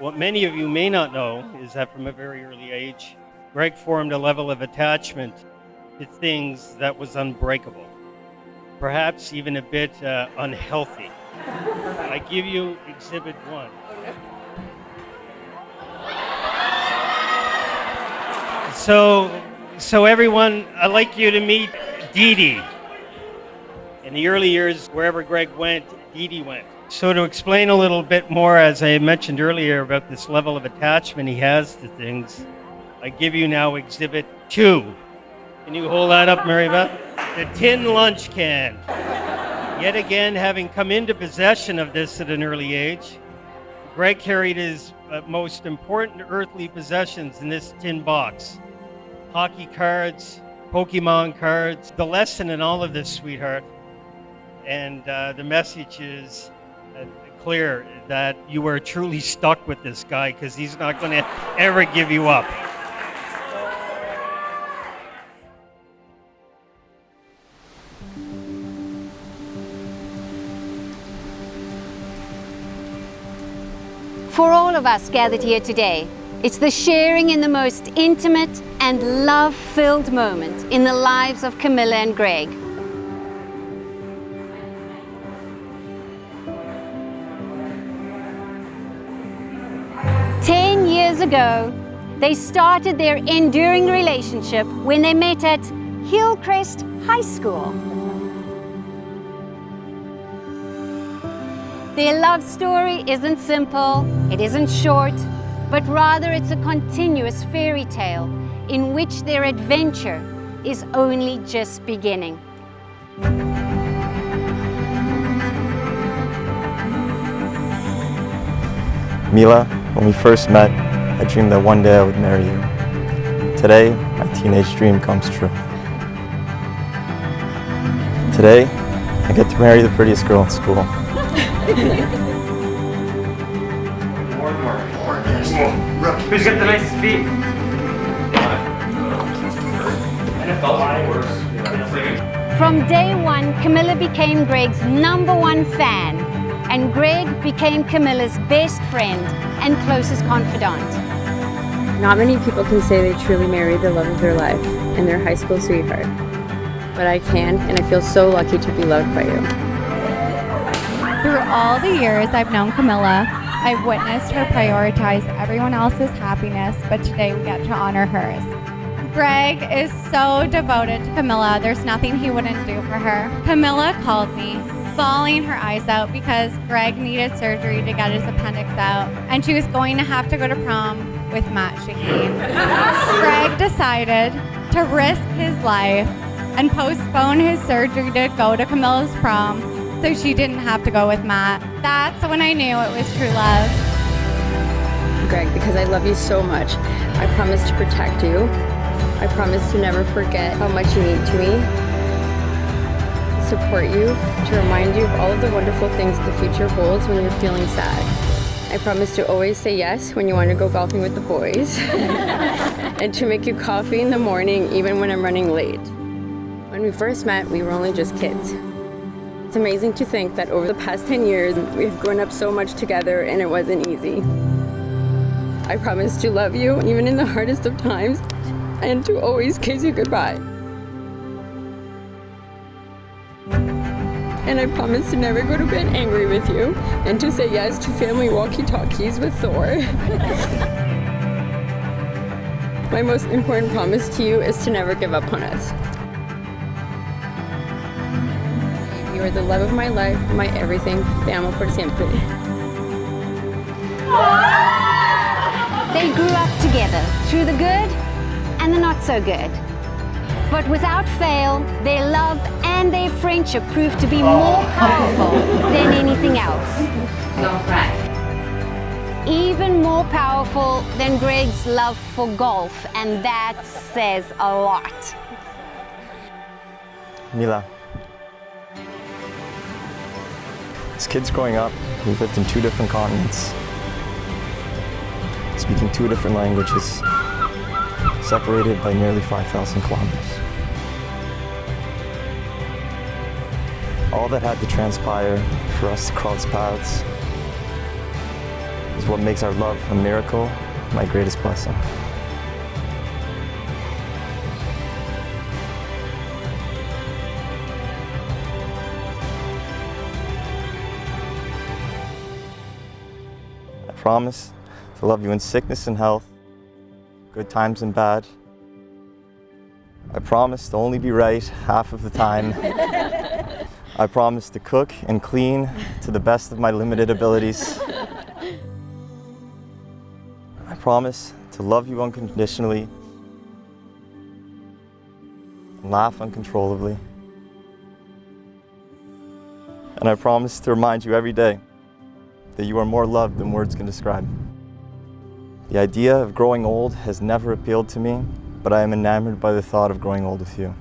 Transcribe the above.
What many of you may not know is that from a very early age, Greg formed a level of attachment to things that was unbreakable, perhaps even a bit unhealthy. I give you exhibit one. So everyone, I'd like you to meet Dee Dee. In the early years, wherever Greg went, Dee Dee went. So to explain a little bit more, as I mentioned earlier, about this level of attachment he has to things, I give you now exhibit 2. Can you hold that up, Mary Beth? The tin lunch can. Yet again, having come into possession of this at an early age, Greg carried his most important earthly possessions in this tin box. Hockey cards, Pokemon cards. The lesson in all of this, sweetheart, and the message is clear that you are truly stuck with this guy because he's not going to ever give you up. For all of us gathered here today, it's the sharing in the most intimate and love-filled moment in the lives of Camila and Greg. Years ago, they started their enduring relationship when they met at Hillcrest High School. Their love story isn't simple, it isn't short, but rather it's a continuous fairy tale in which their adventure is only just beginning. Mila, when we first met, I dreamed that one day I would marry you. Today, my teenage dream comes true. Today, I get to marry the prettiest girl in school. Who's got the nicest feet? From day one, Camila became Greg's #1 fan, and Greg became Camila's best friend and closest confidant. Not many people can say they truly married the love of their life and their high school sweetheart. But I can, and I feel so lucky to be loved by you. Through all the years I've known Camila, I've witnessed her prioritize everyone else's happiness, but today we get to honor hers. Greg is so devoted to Camila, there's nothing he wouldn't do for her. Camila called me, bawling her eyes out because Greg needed surgery to get his appendix out, and she was going to have to go to prom with Matt Shaheen. Greg decided to risk his life and postpone his surgery to go to Camila's prom so she didn't have to go with Matt. That's when I knew it was true love. Greg, because I love you so much, I promise to protect you. I promise to never forget how much you mean to me, support you, to remind you of all of the wonderful things the future holds when you're feeling sad. I promise to always say yes when you want to go golfing with the boys, and to make you coffee in the morning even when I'm running late. When we first met, we were only just kids. It's amazing to think that over the past 10 years, we've grown up so much together and it wasn't easy. I promise to love you even in the hardest of times, and to always kiss you goodbye. And I promise to never go to bed angry with you, and to say yes to family walkie-talkies with Thor. My most important promise to you is to never give up on us. You are the love of my life, my everything. Te amo por siempre. They grew up together through the good and the not so good. But without fail, their love and their friendship proved to be more powerful than anything else. Don't cry. Even more powerful than Greg's love for golf, and that says a lot. Mila, as kids growing up, we lived in 2 different continents, speaking 2 different languages, separated by nearly 5,000 kilometers. All that had to transpire for us to cross paths is what makes our love a miracle, my greatest blessing. I promise to love you in sickness and health, good times and bad. I promise to only be right half of the time. I promise to cook and clean to the best of my limited abilities. I promise to love you unconditionally and laugh uncontrollably. And I promise to remind you every day that you are more loved than words can describe. The idea of growing old has never appealed to me, but I am enamored by the thought of growing old with you.